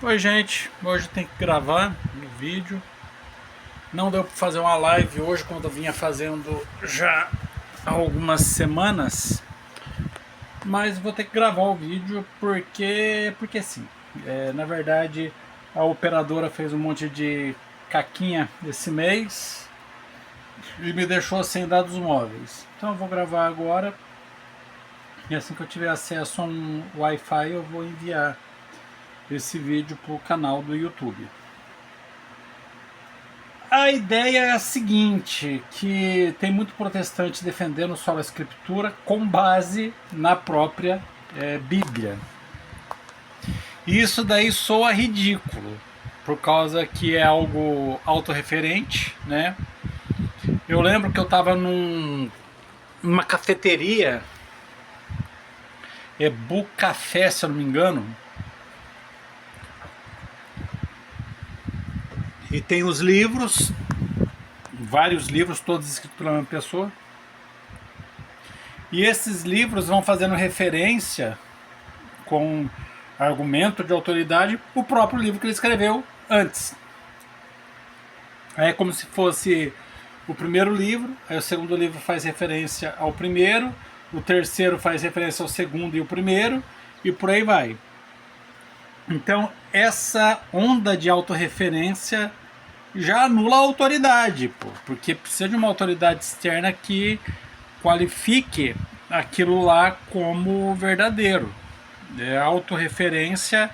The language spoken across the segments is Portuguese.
Oi gente, hoje tem que gravar um vídeo. Não deu para fazer uma live hoje como eu vinha fazendo já há algumas semanas, mas vou ter que gravar o vídeo porque sim. Na verdade, a operadora fez um monte de caquinha esse mês e me deixou sem dados móveis. Então eu vou gravar agora e assim que eu tiver acesso a um Wi-Fi eu vou enviar esse vídeo para o canal do YouTube. A ideia é a seguinte, que tem muito protestante defendendo só a escritura com base na própria Bíblia. E isso daí soa ridículo, por causa que é algo autorreferente, né? Eu lembro que eu estava numa cafeteria, Bucafé, se eu não me engano, e tem os livros, vários livros, todos escritos pela mesma pessoa. E esses livros vão fazendo referência, com argumento de autoridade, o próprio livro que ele escreveu antes. É como se fosse o primeiro livro, aí o segundo livro faz referência ao primeiro, o terceiro faz referência ao segundo e o primeiro, e por aí vai. Então, essa onda de autorreferência já anula a autoridade, porque precisa de uma autoridade externa que qualifique aquilo lá como verdadeiro. A autorreferência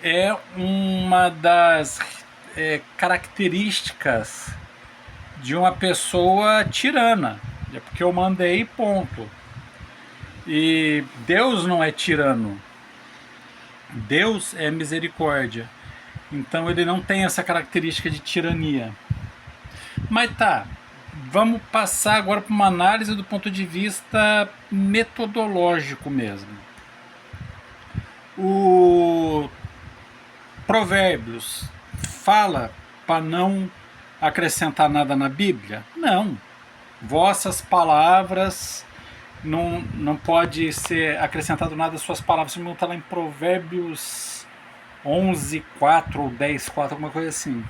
é uma das características de uma pessoa tirana. É porque eu mandei, ponto. E Deus não é tirano. Deus é misericórdia. Então ele não tem essa característica de tirania. Mas tá, vamos passar agora para uma análise do ponto de vista metodológico mesmo. O Provérbios fala para não acrescentar nada na Bíblia? Não. Vossas palavras, não pode ser acrescentado nada às suas palavras. Se não está lá em Provérbios 11, 4 ou 10, 4, alguma coisa assim.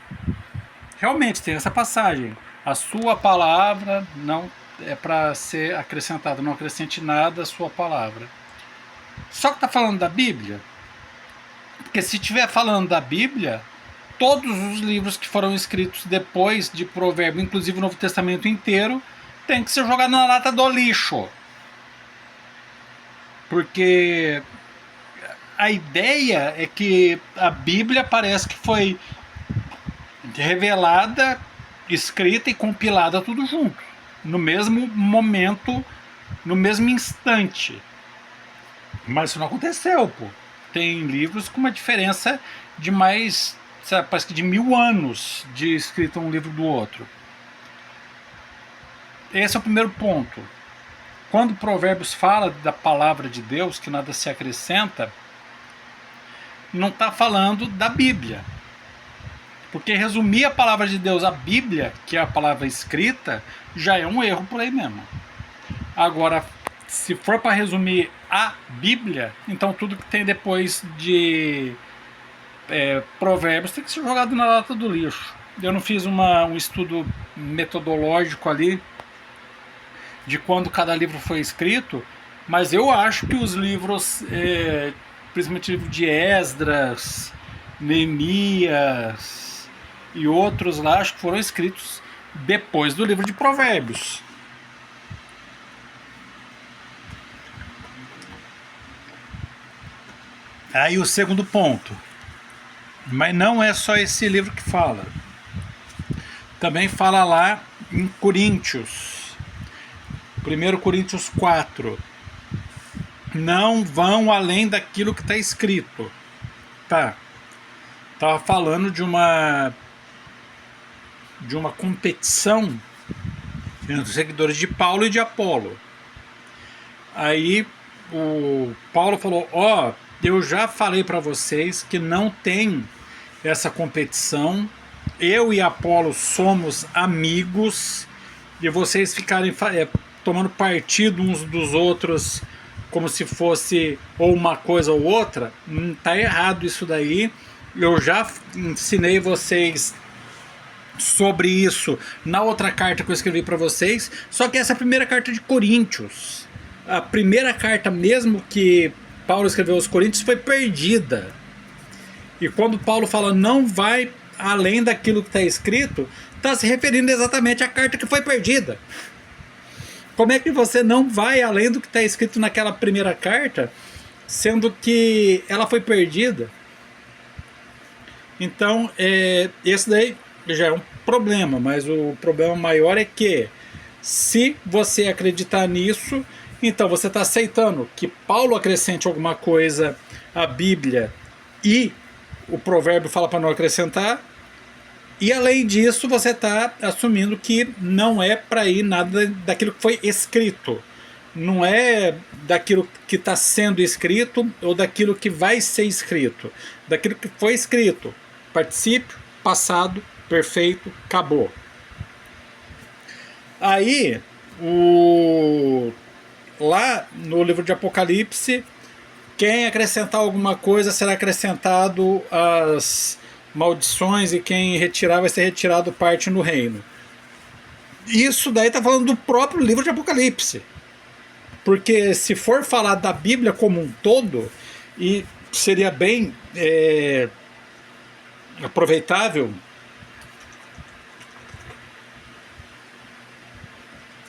Realmente tem essa passagem. A sua palavra não é para ser acrescentada, não acrescente nada à sua palavra. Só que está falando da Bíblia? Porque se estiver falando da Bíblia, todos os livros que foram escritos depois de Provérbios, inclusive o Novo Testamento inteiro, tem que ser jogado na lata do lixo. Porque a ideia é que a Bíblia parece que foi revelada, escrita e compilada tudo junto, no mesmo momento, no mesmo instante. Mas isso não aconteceu, pô. Tem livros com uma diferença de mais, sabe, parece que de 1000 anos de escrito um livro do outro. Esse é o primeiro ponto. Quando Provérbios fala da palavra de Deus, que nada se acrescenta, não está falando da Bíblia. Porque resumir a palavra de Deus à Bíblia, que é a palavra escrita, já é um erro por aí mesmo. Agora, se for para resumir a Bíblia, então tudo que tem depois de Provérbios tem que ser jogado na lata do lixo. Eu não fiz um estudo metodológico ali de quando cada livro foi escrito, mas eu acho que os livros, principalmente o livro de Esdras, Neemias e outros lá, acho que foram escritos depois do livro de Provérbios. Aí o segundo ponto, mas não é só esse livro que fala, também fala lá em Coríntios, 1 Coríntios 4, não vão além daquilo que está escrito. Tá, estava falando de uma competição entre os seguidores de Paulo e de Apolo. Aí o Paulo falou, eu já falei para vocês que não tem essa competição, eu e Apolo somos amigos, e vocês ficarem tomando partido uns dos outros como se fosse ou uma coisa ou outra, tá errado isso daí, Eu já ensinei vocês sobre isso na outra carta que eu escrevi para vocês, só que essa é a primeira carta de Coríntios. A primeira carta mesmo que Paulo escreveu aos Coríntios foi perdida. E quando Paulo fala não vai além daquilo que está escrito, está se referindo exatamente à carta que foi perdida. Como é que você não vai além do que está escrito naquela primeira carta, sendo que ela foi perdida? Então, esse daí já é um problema, mas o problema maior é que, se você acreditar nisso, então você está aceitando que Paulo acrescente alguma coisa à Bíblia e o provérbio fala para não acrescentar, e além disso você está assumindo que não é para ir nada daquilo que foi escrito, não é daquilo que está sendo escrito ou daquilo que vai ser escrito, daquilo que foi escrito, particípio, passado, perfeito, acabou. Aí, lá no livro de Apocalipse, quem acrescentar alguma coisa será acrescentado as maldições, e quem retirar vai ser retirado parte no reino. Isso daí está falando do próprio livro de Apocalipse. Porque se for falar da Bíblia como um todo, e seria bem aproveitável,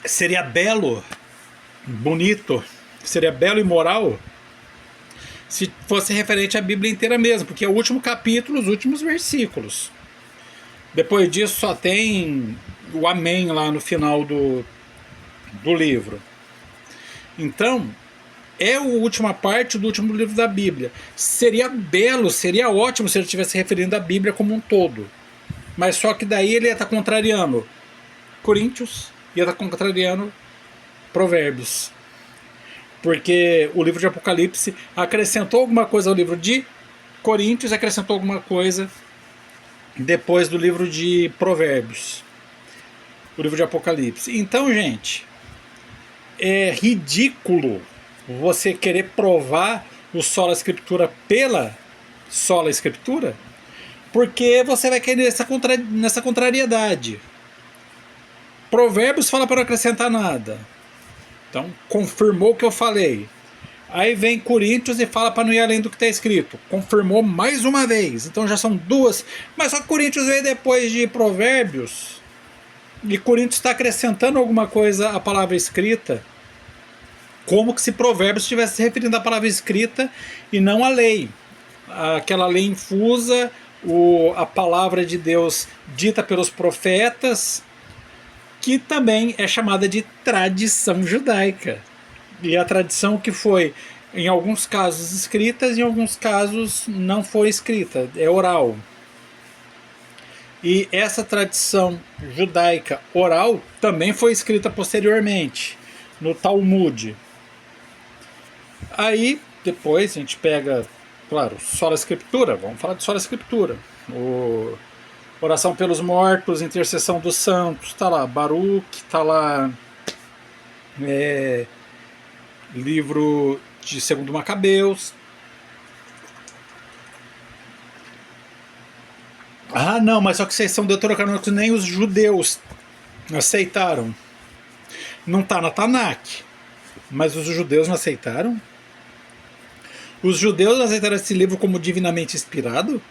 seria belo, bonito, seria belo e moral se fosse referente à Bíblia inteira mesmo, porque é o último capítulo, os últimos versículos. Depois disso só tem o amém lá no final do livro. Então, é a última parte do último livro da Bíblia. Seria belo, seria ótimo se ele estivesse referindo à Bíblia como um todo. Mas só que daí ele ia estar contrariando Coríntios, ia estar contrariando Provérbios. Porque o livro de Apocalipse acrescentou alguma coisa ao livro de Coríntios, acrescentou alguma coisa depois do livro de Provérbios, o livro de Apocalipse. Então, gente, é ridículo você querer provar o sola escritura pela sola escritura, porque você vai cair nessa contrariedade. Provérbios fala para não acrescentar nada. Então, confirmou o que eu falei. Aí vem Coríntios e fala para não ir além do que está escrito. Confirmou mais uma vez. Então já são duas. Mas só que Coríntios veio depois de Provérbios. E Coríntios está acrescentando alguma coisa à palavra escrita. Como que se Provérbios estivesse se referindo à palavra escrita e não à lei. Aquela lei infusa, a palavra de Deus dita pelos profetas, que também é chamada de tradição judaica. E a tradição que foi, em alguns casos, escrita, em alguns casos não foi escrita, é oral. E essa tradição judaica oral também foi escrita posteriormente, no Talmud. Aí, depois, a gente pega, claro, sola escritura, vamos falar de sola escritura. Oração pelos mortos, intercessão dos santos, tá lá Baruque, tá lá livro de 2 Macabeus. Ah, não, mas só que vocês são deuterocanônicos, nem os judeus aceitaram. Não tá na Tanakh, mas os judeus não aceitaram? Os judeus aceitaram esse livro como divinamente inspirado?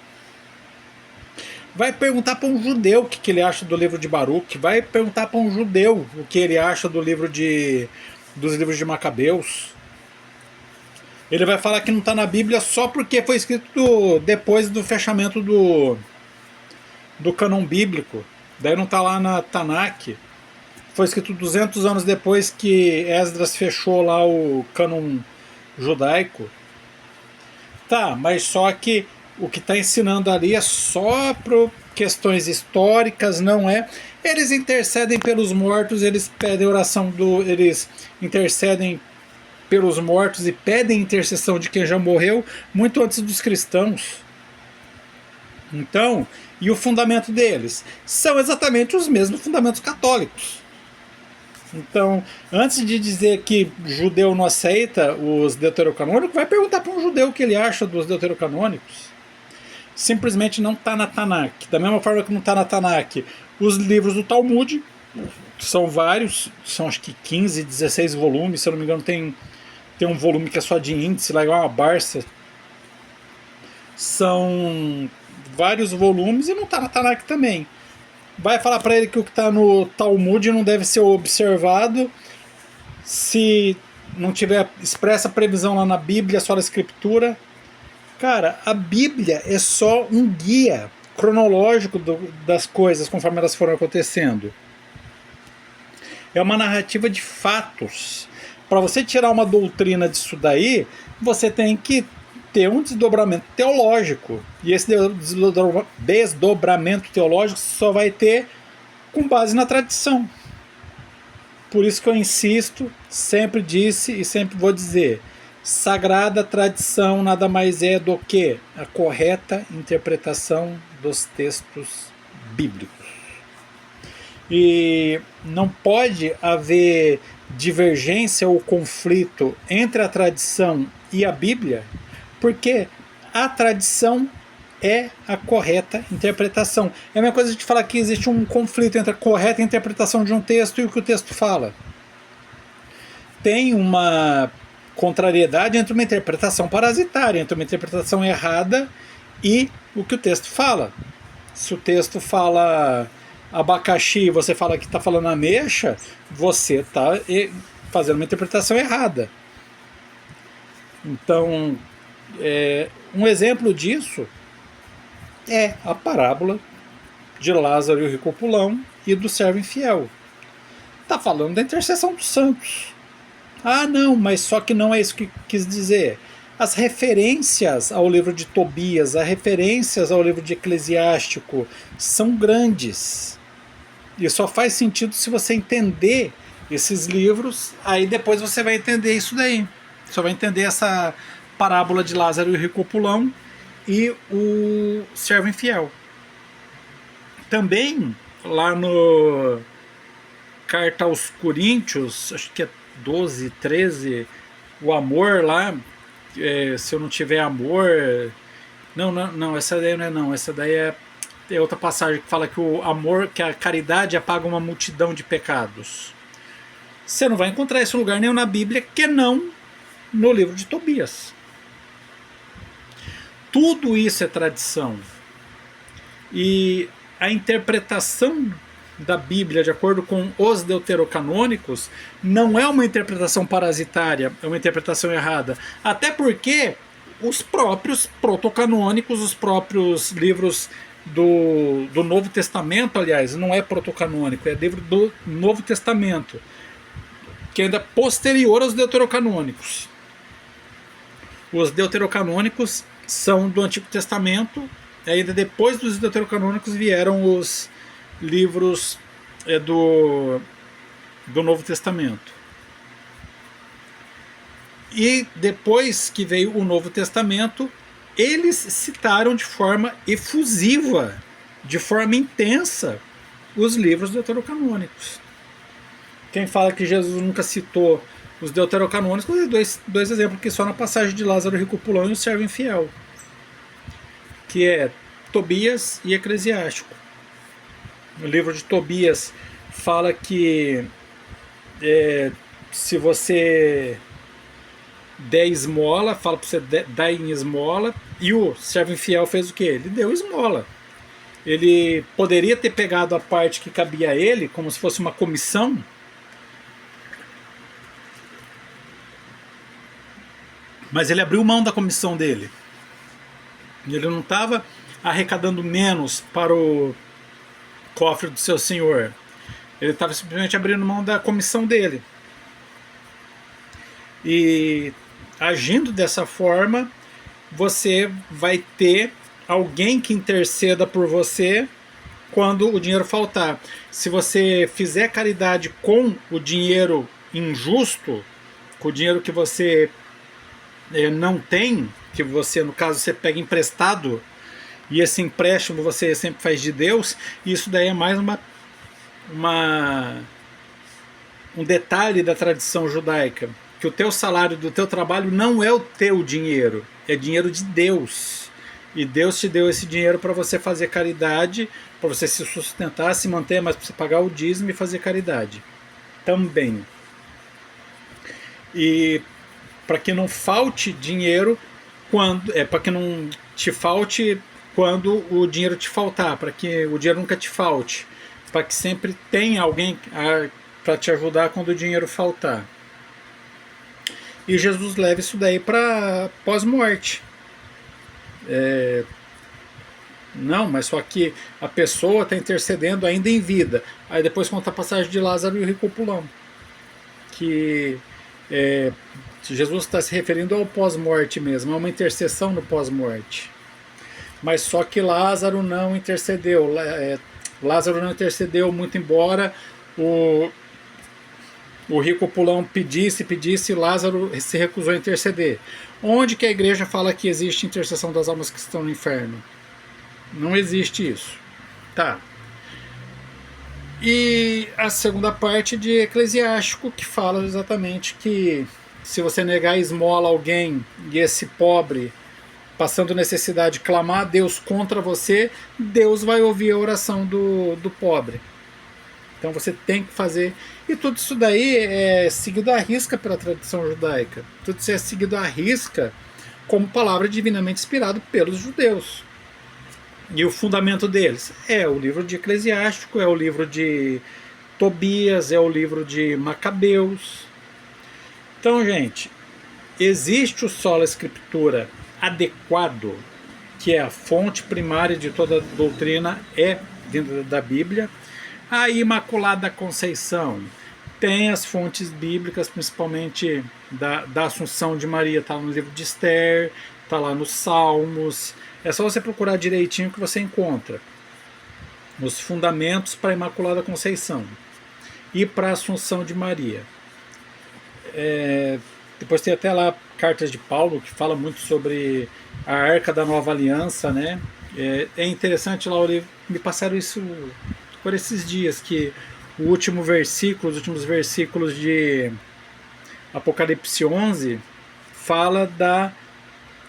Vai perguntar para um judeu o que ele acha do livro de Baruque. Vai perguntar para um judeu o que ele acha dos livros de Macabeus. Ele vai falar que não está na Bíblia só porque foi escrito depois do fechamento do cânon bíblico. Daí não está lá na Tanakh. Foi escrito 200 anos depois que Esdras fechou lá o cânon judaico. Tá, mas só que o que está ensinando ali é só por questões históricas, não é? Eles intercedem pelos mortos, eles pedem oração eles intercedem pelos mortos e pedem intercessão de quem já morreu muito antes dos cristãos. Então, e o fundamento deles? São exatamente os mesmos fundamentos católicos. Então, antes de dizer que judeu não aceita os deuterocanônicos, vai perguntar para um judeu o que ele acha dos deuterocanônicos. simplesmente não está na Tanakh. Da mesma forma que não está na Tanakh, os livros do Talmud, que são vários, são acho que 15, 16 volumes, se eu não me engano tem um volume que é só de índice, lá igual uma Barça. São vários volumes e não está na Tanakh também. Vai falar para ele que o que está no Talmud não deve ser observado se não tiver expressa previsão lá na Bíblia, só na Escritura. Cara, a Bíblia é só um guia cronológico das coisas conforme elas foram acontecendo. É uma narrativa de fatos. Para você tirar uma doutrina disso daí, você tem que ter um desdobramento teológico. E esse desdobramento teológico só vai ter com base na tradição. Por isso que eu insisto, sempre disse e sempre vou dizer, sagrada tradição nada mais é do que a correta interpretação dos textos bíblicos. E não pode haver divergência ou conflito entre a tradição e a Bíblia, porque a tradição é a correta interpretação. É a mesma coisa de falar que existe um conflito entre a correta interpretação de um texto e o que o texto fala. Tem uma contrariedade entre uma interpretação parasitária, entre uma interpretação errada e o que o texto fala. Se o texto fala abacaxi e você fala que está falando ameixa, você está fazendo uma interpretação errada. Então, um exemplo disso é a parábola de Lázaro e o rico pulão e do servo infiel. Está falando da intercessão dos santos. Ah, não, mas só que não é isso que quis dizer. As referências ao livro de Tobias, as referências ao livro de Eclesiástico são grandes. E só faz sentido se você entender esses livros, aí depois você vai entender isso daí. Você vai entender essa parábola de Lázaro e o rico pulão e o servo infiel. Também, lá no Carta aos Coríntios, acho que é 12, 13, o amor lá, se eu não tiver amor... Não, essa daí não é não, essa daí é outra passagem que fala que o amor, que a caridade apaga uma multidão de pecados. Você não vai encontrar esse lugar nenhum na Bíblia, que não no livro de Tobias. Tudo isso é tradição. E a interpretação da Bíblia, de acordo com os deuterocanônicos, não é uma interpretação parasitária, é uma interpretação errada. Até porque os próprios protocanônicos, os próprios livros do Novo Testamento, aliás, não é protocanônico, é livro do Novo Testamento, que ainda é posterior aos deuterocanônicos. Os deuterocanônicos são do Antigo Testamento, e ainda depois dos deuterocanônicos vieram os livros do Novo Testamento. E depois que veio o Novo Testamento, eles citaram de forma efusiva, de forma intensa, os livros deuterocanônicos. Quem fala que Jesus nunca citou os deuterocanônicos, é dois exemplos, que só na passagem de Lázaro rico pulão e o servo infiel, que é Tobias e Eclesiástico. O livro de Tobias fala que se você der esmola, fala para você dar em esmola, e o servo infiel fez o que? Ele deu esmola. Ele poderia ter pegado a parte que cabia a ele, como se fosse uma comissão, mas ele abriu mão da comissão dele. Ele não estava arrecadando menos para o cofre do seu senhor. Ele estava simplesmente abrindo mão da comissão dele. E agindo dessa forma, você vai ter alguém que interceda por você quando o dinheiro faltar. Se você fizer caridade com o dinheiro injusto, com o dinheiro que você não tem, que você, no caso, você pega emprestado, e esse empréstimo você sempre faz de Deus, isso daí é mais um detalhe da tradição judaica, que o teu salário do teu trabalho não é o teu dinheiro, é dinheiro de Deus. E Deus te deu esse dinheiro para você fazer caridade, para você se sustentar, se manter, mas para você pagar o dízimo e fazer caridade também. E para que não falte dinheiro para que não te falte quando o dinheiro te faltar, para que o dinheiro nunca te falte, para que sempre tenha alguém para te ajudar quando o dinheiro faltar. E Jesus leva isso daí para pós-morte. Não, mas só que a pessoa está intercedendo ainda em vida. Aí depois conta a passagem de Lázaro e o rico pulão. Que Jesus está se referindo ao pós-morte mesmo, é uma intercessão no pós-morte. Mas só que Lázaro não intercedeu. Lázaro não intercedeu, muito embora o rico pulão pedisse, Lázaro se recusou a interceder. Onde que a igreja fala que existe intercessão das almas que estão no inferno? Não existe isso. Tá. E a segunda parte de Eclesiástico, que fala exatamente que se você negar a esmola a alguém e esse pobre, passando necessidade, clamar a Deus contra você, Deus vai ouvir a oração do pobre. Então você tem que fazer. E tudo isso daí é seguido à risca pela tradição judaica. Tudo isso é seguido à risca como palavra divinamente inspirada pelos judeus. E o fundamento deles é o livro de Eclesiástico, é o livro de Tobias, é o livro de Macabeus. Então, gente, existe o sola escritura adequado, que é a fonte primária de toda a doutrina, é vinda da Bíblia. A Imaculada Conceição tem as fontes bíblicas, principalmente da Assunção de Maria, está no livro de Esther, está lá nos Salmos. É só você procurar direitinho que você encontra os fundamentos para a Imaculada Conceição e para a Assunção de Maria. Depois tem até lá cartas de Paulo, que fala muito sobre a Arca da Nova Aliança, né? É interessante lá, me passaram isso por esses dias, que os últimos versículos de Apocalipse 11 fala da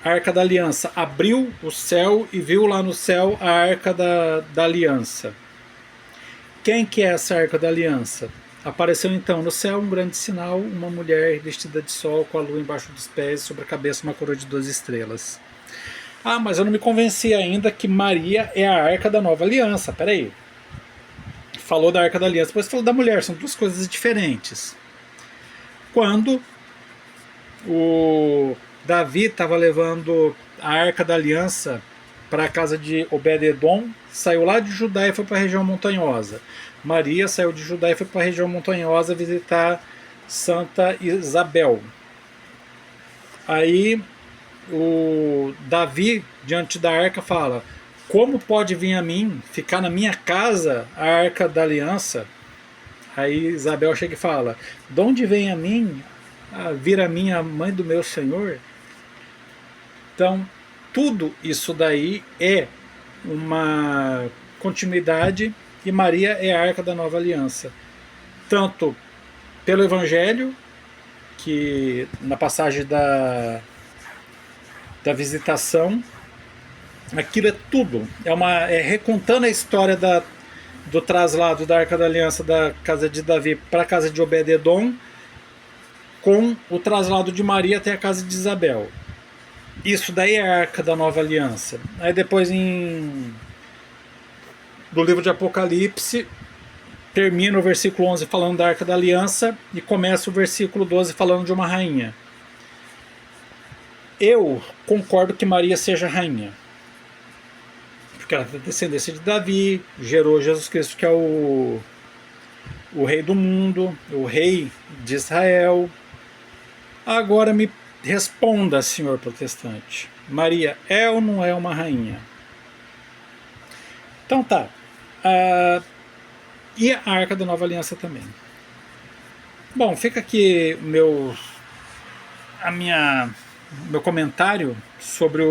Arca da Aliança. Abriu o céu e viu lá no céu a Arca da Aliança. Quem que é essa Arca da Aliança? Apareceu então no céu um grande sinal, uma mulher vestida de sol com a lua embaixo dos pés, sobre a cabeça uma coroa de 12 estrelas. Ah, mas eu não me convenci ainda que Maria é a Arca da Nova Aliança. Peraí. Falou da Arca da Aliança, depois falou da mulher, são duas coisas diferentes. Quando o Davi estava levando a Arca da Aliança para a casa de Obed-edom, saiu lá de Judá e foi para a região montanhosa. Maria saiu de Judá e foi para a região montanhosa visitar Santa Isabel. Aí o Davi, diante da arca, fala: como pode vir a mim, ficar na minha casa, a Arca da Aliança? Aí Isabel chega e fala: de onde vem a mim, vir a mim a mãe do meu Senhor? Então, tudo isso daí é uma continuidade, e Maria é a Arca da Nova Aliança. Tanto pelo Evangelho, que na passagem da visitação, aquilo é tudo. É recontando a história do traslado da Arca da Aliança da casa de Davi para a casa de Obed-edom, com o traslado de Maria até a casa de Isabel. Isso daí é a Arca da Nova Aliança. Aí depois do livro de Apocalipse, termina o versículo 11 falando da Arca da Aliança e começa o versículo 12 falando de uma rainha. Eu concordo que Maria seja rainha, porque ela é descendência de Davi, gerou Jesus Cristo, que é o rei do mundo, o rei de Israel. Agora me responda, senhor protestante, Maria é ou não é uma rainha? Então tá. E a Arca da Nova Aliança também. Bom, fica aqui meu comentário sobre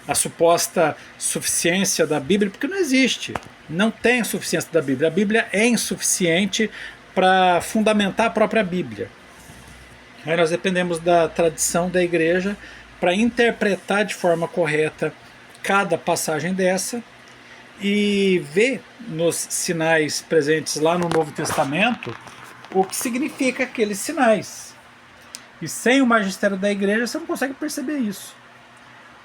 a suposta suficiência da Bíblia, porque não existe. Não tem suficiência da Bíblia. A Bíblia é insuficiente para fundamentar a própria Bíblia. Aí nós dependemos da tradição da igreja para interpretar de forma correta cada passagem dessa e ver nos sinais presentes lá no Novo Testamento o que significa aqueles sinais. E sem o magistério da igreja você não consegue perceber isso.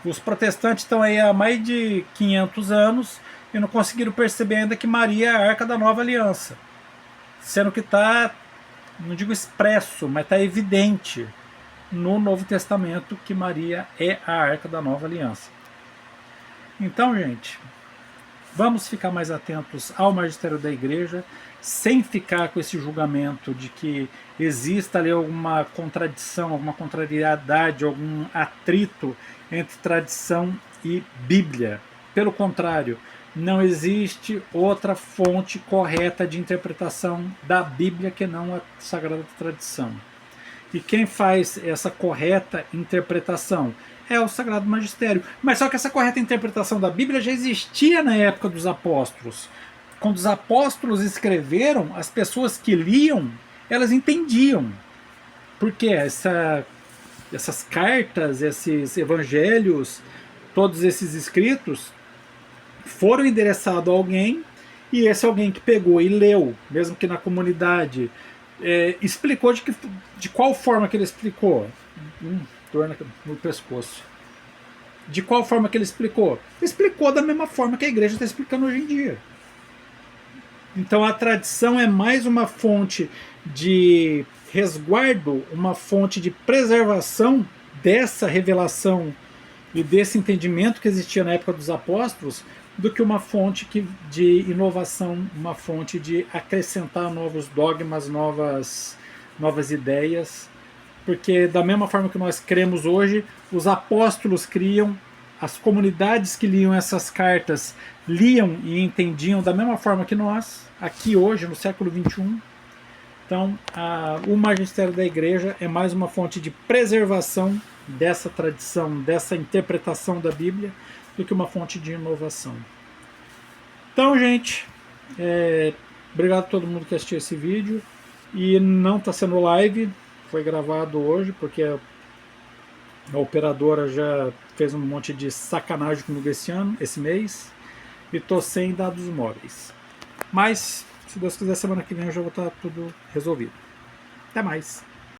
Os protestantes estão aí há mais de 500 anos e não conseguiram perceber ainda que Maria é a arca da nova aliança. Sendo que está, não digo expresso, mas está evidente no Novo Testamento que Maria é a arca da nova aliança. Então, gente, vamos ficar mais atentos ao magistério da igreja, sem ficar com esse julgamento de que exista ali alguma contradição, alguma contrariedade, algum atrito entre tradição e Bíblia. Pelo contrário, não existe outra fonte correta de interpretação da Bíblia que não a Sagrada Tradição. E quem faz essa correta interpretação é o Sagrado Magistério. Mas só que essa correta interpretação da Bíblia já existia na época dos apóstolos. Quando os apóstolos escreveram, as pessoas que liam, elas entendiam. Porque essas cartas, esses evangelhos, todos esses escritos, foram endereçados a alguém, e esse alguém que pegou e leu, mesmo que na comunidade, explicou de qual forma que ele explicou. Dor no pescoço. De qual forma que ele explicou? Explicou da mesma forma que a igreja está explicando hoje em dia. Então a tradição é mais uma fonte de resguardo, uma fonte de preservação dessa revelação e desse entendimento que existia na época dos apóstolos, do que uma fonte de inovação, uma fonte de acrescentar novos dogmas, novas ideias. Porque da mesma forma que nós cremos hoje, os apóstolos criam, as comunidades que liam essas cartas liam e entendiam da mesma forma que nós, aqui hoje, no século XXI. Então, o magistério da igreja é mais uma fonte de preservação dessa tradição, dessa interpretação da Bíblia, do que uma fonte de inovação. Então, gente, obrigado a todo mundo que assistiu esse vídeo. E não está sendo live, foi gravado hoje, porque a operadora já fez um monte de sacanagem comigo esse mês, e estou sem dados móveis. Mas, se Deus quiser, semana que vem eu já vou estar tudo resolvido. Até mais!